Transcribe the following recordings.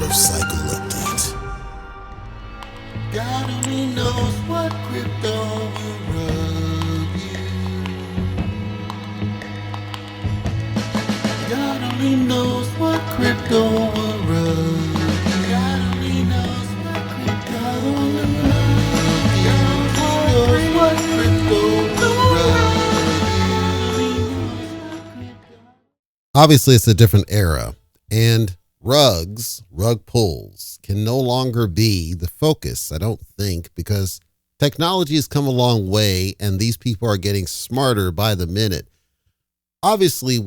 of cycle update. God only knows what crypto will rub you. God only knows what crypto will rub you. God only knows what crypto will rub you. God only knows what crypto will rub you. Obviously, it's a different era, and rug pulls can no longer be the focus, I don't think, because technology has come a long way and these people are getting smarter by the minute. Obviously,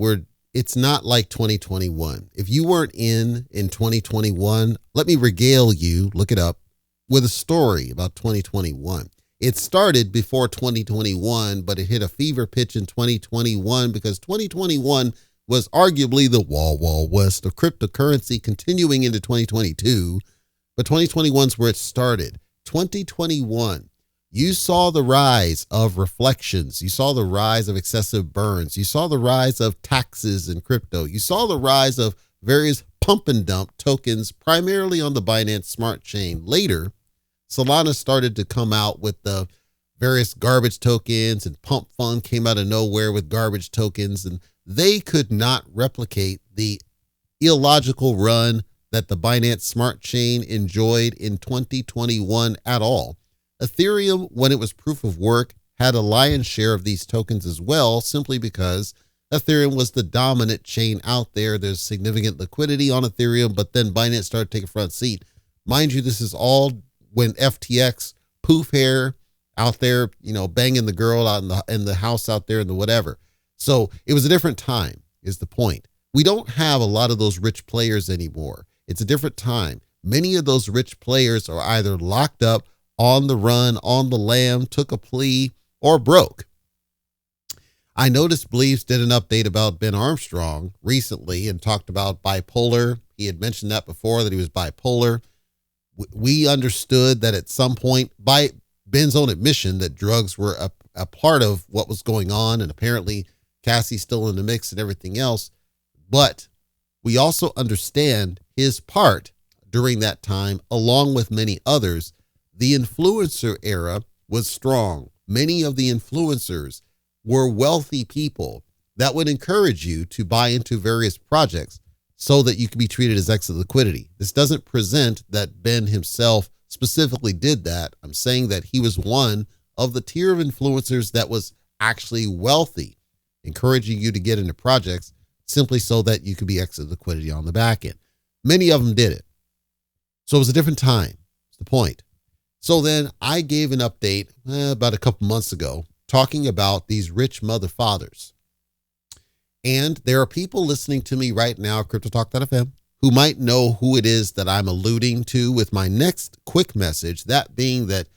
it's not like 2021. If you weren't in 2021, let me regale you, look it up, with a story about 2021. It started before 2021, but it hit a fever pitch in 2021 because 2021 was arguably the Wild West of cryptocurrency, continuing into 2022. But 2021 is where it started. 2021, you saw the rise of reflections. You saw the rise of excessive burns. You saw the rise of taxes in crypto. You saw the rise of various pump and dump tokens, primarily on the Binance Smart Chain. Later, Solana started to come out with the various garbage tokens, and Pump Fund came out of nowhere with garbage tokens, and they could not replicate the illogical run that the Binance Smart Chain enjoyed in 2021 at all. Ethereum, when it was proof of work, had a lion's share of these tokens as well, simply because Ethereum was the dominant chain out there. There's significant liquidity on Ethereum, but then Binance started taking front seat. Mind you, this is all when FTX, poof hair out there, banging the girl out in the house out there and the whatever. So it was a different time, is the point. We don't have a lot of those rich players anymore. It's a different time. Many of those rich players are either locked up, on the run, on the lam, took a plea, or broke. I noticed Bleaves did an update about Ben Armstrong recently and talked about bipolar. He had mentioned that before, that he was bipolar. We understood that at some point, by Ben's own admission, that drugs were a part of what was going on, and apparently Cassie's still in the mix and everything else. But we also understand his part during that time, along with many others. The influencer era was strong. Many of the influencers were wealthy people that would encourage you to buy into various projects so that you could be treated as exit liquidity. This doesn't present that Ben himself specifically did that. I'm saying that he was one of the tier of influencers that was actually wealthy, encouraging you to get into projects simply so that you could be exit liquidity on the back end. Many of them did it. So it was a different time. That's the point. So then I gave an update about a couple months ago talking about these rich mother fathers. And there are people listening to me right now, CryptoTalk.fm, who might know who it is that I'm alluding to with my next quick message, that being that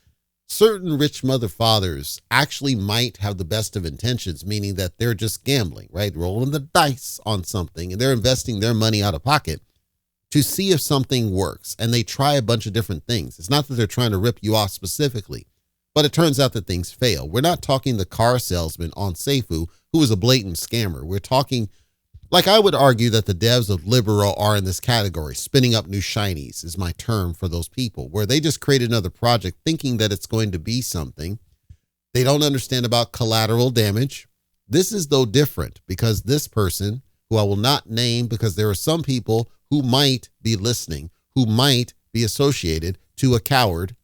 certain rich mother fathers actually might have the best of intentions, meaning that they're just gambling, right? Rolling the dice on something, and they're investing their money out of pocket to see if something works. And they try a bunch of different things. It's not that they're trying to rip you off specifically, but it turns out that things fail. We're not talking the car salesman on Seifu, who is a blatant scammer. We're talking, like I would argue that the devs of Libero are in this category. Spinning up new shinies is my term for those people, where they just create another project thinking that it's going to be something. They don't understand about collateral damage. This is though different because this person, who I will not name because there are some people who might be listening, who might be associated to a coward.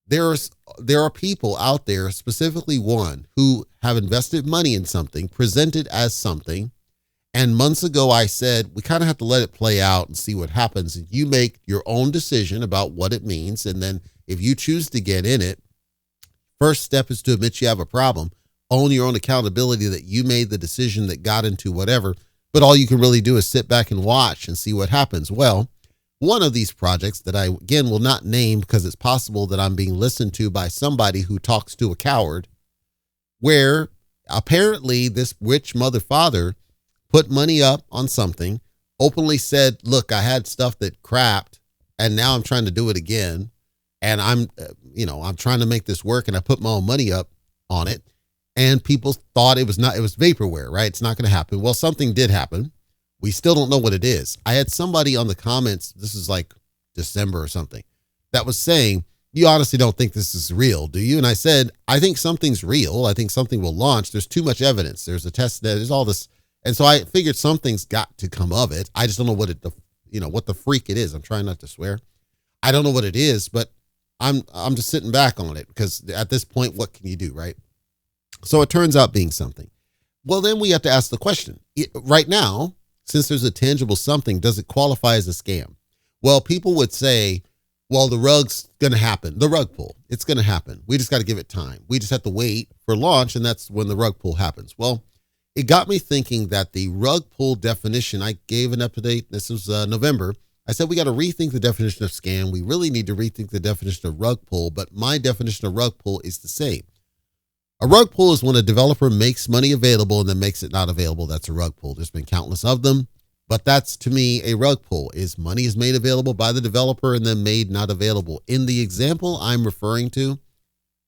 There are people out there, specifically one, who have invested money in something, presented as something. And months ago, I said, we kind of have to let it play out and see what happens. And you make your own decision about what it means. And then if you choose to get in it, first step is to admit you have a problem. Own your own accountability that you made the decision that got into whatever. But all you can really do is sit back and watch and see what happens. Well, one of these projects that I, again, will not name because it's possible that I'm being listened to by somebody who talks to a coward, where apparently this rich mother father put money up on something, openly said, look, I had stuff that crapped and now I'm trying to do it again. And I'm trying to make this work, and I put my own money up on it. And people thought it was vaporware, right? It's not going to happen. Well, something did happen. We still don't know what it is. I had somebody on the comments, this is like December or something, that was saying, you honestly don't think this is real, do you? And I said, I think something's real. I think something will launch. There's too much evidence. There's a test net. There's all this. And so I figured something's got to come of it. I just don't know what what the freak it is. I'm trying not to swear. I don't know what it is, but I'm just sitting back on it because at this point, what can you do, right? So it turns out being something. Well, then we have to ask the question right now, since there's a tangible something, does it qualify as a scam? Well, people would say, well, the rug's going to happen. The rug pull, it's going to happen. We just got to give it time. We just have to wait for launch, and that's when the rug pull happens. Well, it got me thinking that the rug pull definition, I gave an update. This was November. I said, we got to rethink the definition of scam. We really need to rethink the definition of rug pull, but my definition of rug pull is the same. A rug pull is when a developer makes money available and then makes it not available. That's a rug pull. There's been countless of them, but that's to me a rug pull is money is made available by the developer and then made not available. In the example I'm referring to,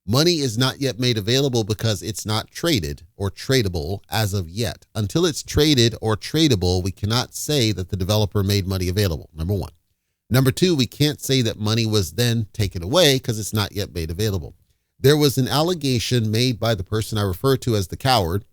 money is not yet made available because it's not traded or tradable as of yet. Until it's traded or tradable, we cannot say that the developer made money available, number one. Number two, we can't say that money was then taken away because it's not yet made available. There was an allegation made by the person I refer to as the coward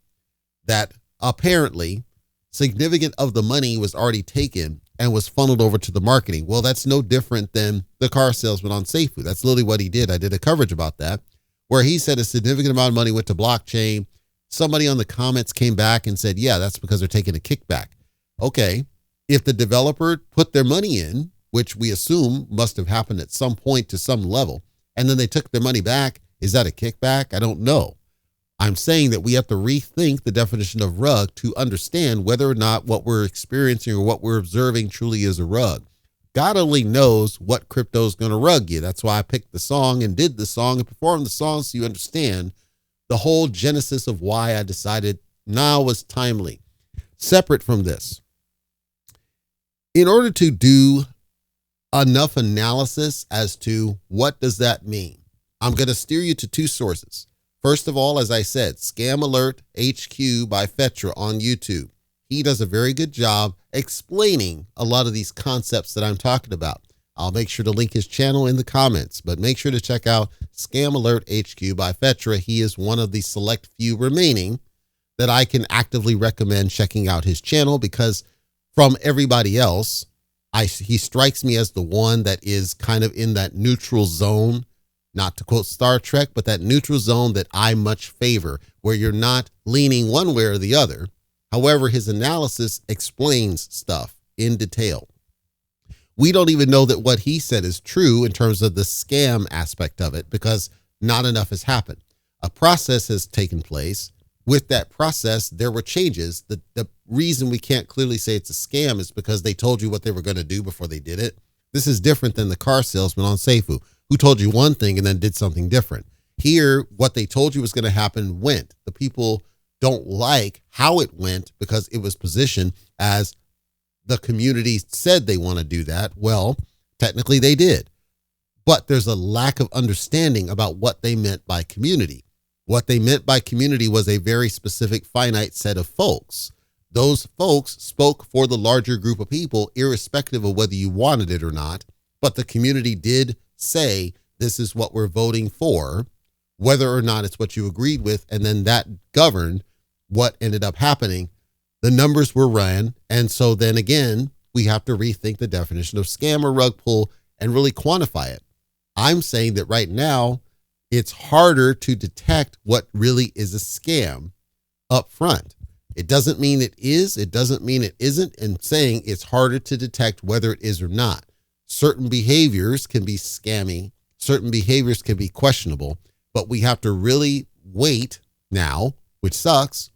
that apparently significant of the money was already taken and was funneled over to the marketing. Well, that's no different than the car salesman on Safeway. That's literally what he did. I did a coverage about that, where he said a significant amount of money went to blockchain. Somebody on the comments came back and said, yeah, that's because they're taking a kickback. Okay, if the developer put their money in, which we assume must have happened at some point to some level, and then they took their money back, is that a kickback? I don't know. I'm saying that we have to rethink the definition of rug to understand whether or not what we're experiencing or what we're observing truly is a rug. God only knows what crypto is going to rug you. That's why I picked the song and did the song and performed the song so you understand the whole genesis of why I decided now was timely. Separate from this, in order to do enough analysis as to what does that mean, I'm going to steer you to two sources. First of all, as I said, Scam Alert HQ-by-Fetra on YouTube. He does a very good job explaining a lot of these concepts that I'm talking about. I'll make sure to link his channel in the comments, but make sure to check out Scam Alert HQ-by-Fetra. He is one of the select few remaining that I can actively recommend checking out his channel because from everybody else, he strikes me as the one that is kind of in that neutral zone. Not to quote Star Trek, but that neutral zone that I much favor, where you're not leaning one way or the other. However, his analysis explains stuff in detail. We don't even know that what he said is true in terms of the scam aspect of it because not enough has happened. A process has taken place. With that process, there were changes. The reason we can't clearly say it's a scam is because they told you what they were going to do before they did it. This is different than the car salesman on Safeway, who told you one thing and then did something different. Here, what they told you was going to happen went. The people don't like how it went because it was positioned as the community said they want to do that. Well, technically they did, but there's a lack of understanding about what they meant by community. What they meant by community was a very specific finite set of folks. Those folks spoke for the larger group of people, irrespective of whether you wanted it or not, but the community did say, this is what we're voting for, whether or not it's what you agreed with. And then that governed what ended up happening. The numbers were run. And so then again, we have to rethink the definition of scam or rug pull and really quantify it. I'm saying that right now, it's harder to detect what really is a scam up front. It doesn't mean it is. It doesn't mean it isn't. And saying it's harder to detect whether it is or not. Certain behaviors can be scammy. Certain behaviors can be questionable, but we have to really wait now, which sucks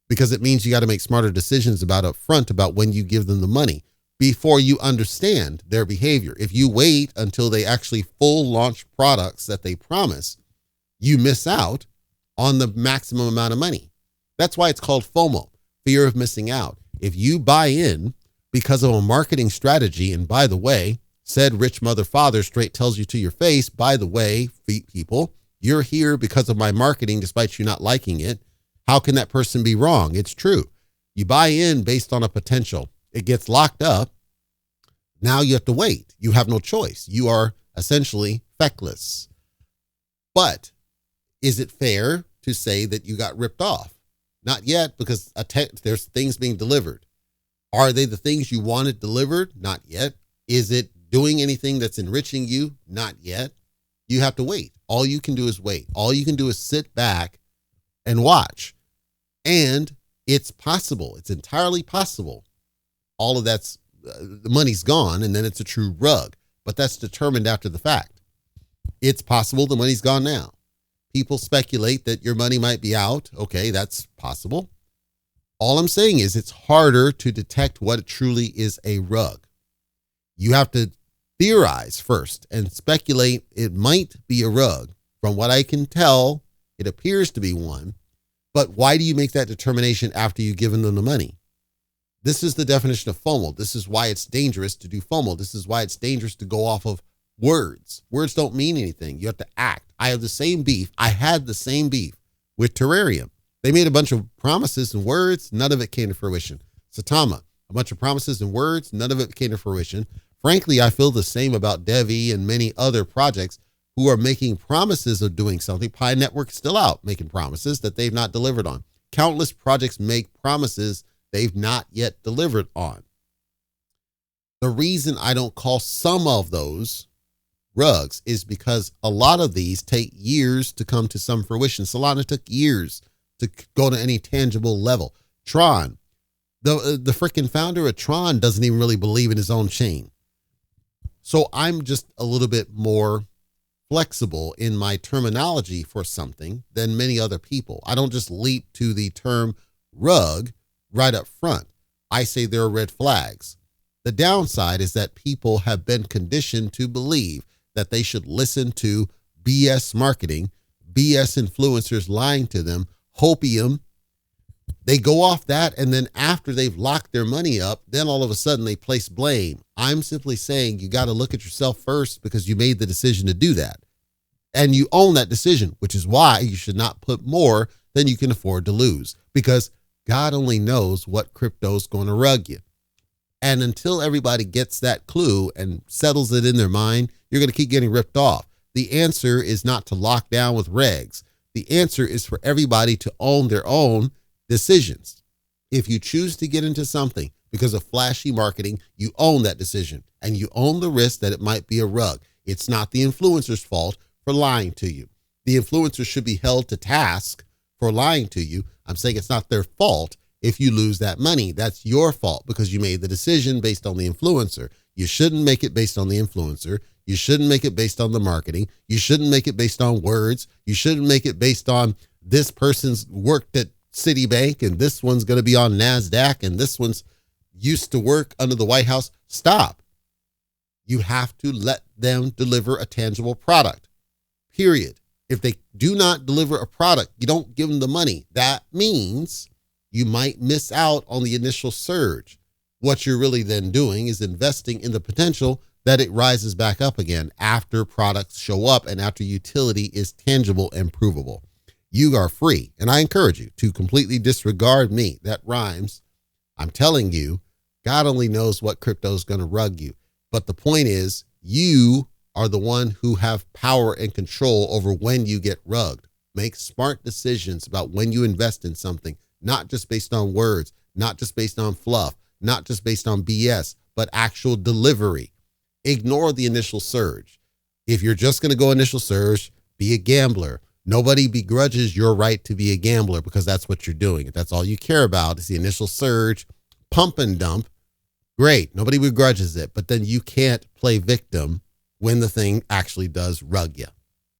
because it means you got to make smarter decisions about up front about when you give them the money before you understand their behavior. If you wait until they actually full launch products that they promise, you miss out on the maximum amount of money. That's why it's called FOMO, fear of missing out. If you buy in because of a marketing strategy, and by the way, said rich mother father straight tells you to your face, by the way, people, you're here because of my marketing, despite you not liking it. How can that person be wrong? It's true. You buy in based on a potential. It gets locked up. Now you have to wait. You have no choice. You are essentially feckless. But is it fair to say that you got ripped off? Not yet, because there's things being delivered. Are they the things you wanted delivered? Not yet. Is it doing anything that's enriching you? Not yet. You have to wait. All you can do is wait. All you can do is sit back and watch. And it's possible. It's entirely possible. All of that's, the money's gone, and then it's a true rug. But that's determined after the fact. It's possible the money's gone now. People speculate that your money might be out. Okay, that's possible. All I'm saying is it's harder to detect what truly is a rug. You have to theorize first and speculate it might be a rug. From what I can tell, it appears to be one. But why do you make that determination after you've given them the money? This is the definition of FOMO. This is why it's dangerous to do FOMO. This is why it's dangerous to go off of words. Words don't mean anything. You have to act. I have the same beef. I had the same beef with Terrarium. They made a bunch of promises and words. None of it came to fruition. Satama, a bunch of promises and words. None of it came to fruition. Frankly, I feel the same about Devi and many other projects who are making promises of doing something. Pi Network is still out making promises that they've not delivered on. Countless projects make promises they've not yet delivered on. The reason I don't call some of those rugs is because a lot of these take years to come to some fruition. Solana took years to go to any tangible level. Tron, the freaking founder of Tron doesn't even really believe in his own chain. So I'm just a little bit more flexible in my terminology for something than many other people. I don't just leap to the term rug right up front. I say there are red flags. The downside is that people have been conditioned to believe that they should listen to BS marketing, BS influencers lying to them, hopium. They go off that, and then after they've locked their money up, then all of a sudden they place blame. I'm simply saying you got to look at yourself first because you made the decision to do that. And you own that decision, which is why you should not put more than you can afford to lose, because God only knows what crypto is going to rug you. And until everybody gets that clue and settles it in their mind, you're going to keep getting ripped off. The answer is not to lock down with regs. The answer is for everybody to own their own decisions. If you choose to get into something because of flashy marketing, you own that decision and you own the risk that it might be a rug. It's not the influencer's fault for lying to you. The influencer should be held to task for lying to you. I'm saying it's not their fault if you lose that money. That's your fault because you made the decision based on the influencer. You shouldn't make it based on the influencer. You shouldn't make it based on the marketing. You shouldn't make it based on words. You shouldn't make it based on this person's worked at Citibank and this one's going to be on NASDAQ and this one's used to work under the White House. Stop. You have to let them deliver a tangible product, period. If they do not deliver a product, you don't give them the money. That means you might miss out on the initial surge. What you're really then doing is investing in the potential that it rises back up again after products show up and after utility is tangible and provable. You are free, and I encourage you to completely disregard me. That rhymes. I'm telling you, God only knows what crypto is going to rug you. But the point is, you are the one who have power and control over when you get rugged. Make smart decisions about when you invest in something, not just based on words, not just based on fluff, not just based on BS, but actual delivery. Ignore the initial surge. If you're just going to go initial surge, be a gambler. Nobody begrudges your right to be a gambler because that's what you're doing. If that's all you care about is the initial surge, pump and dump, great. Nobody begrudges it, but then you can't play victim when the thing actually does rug you.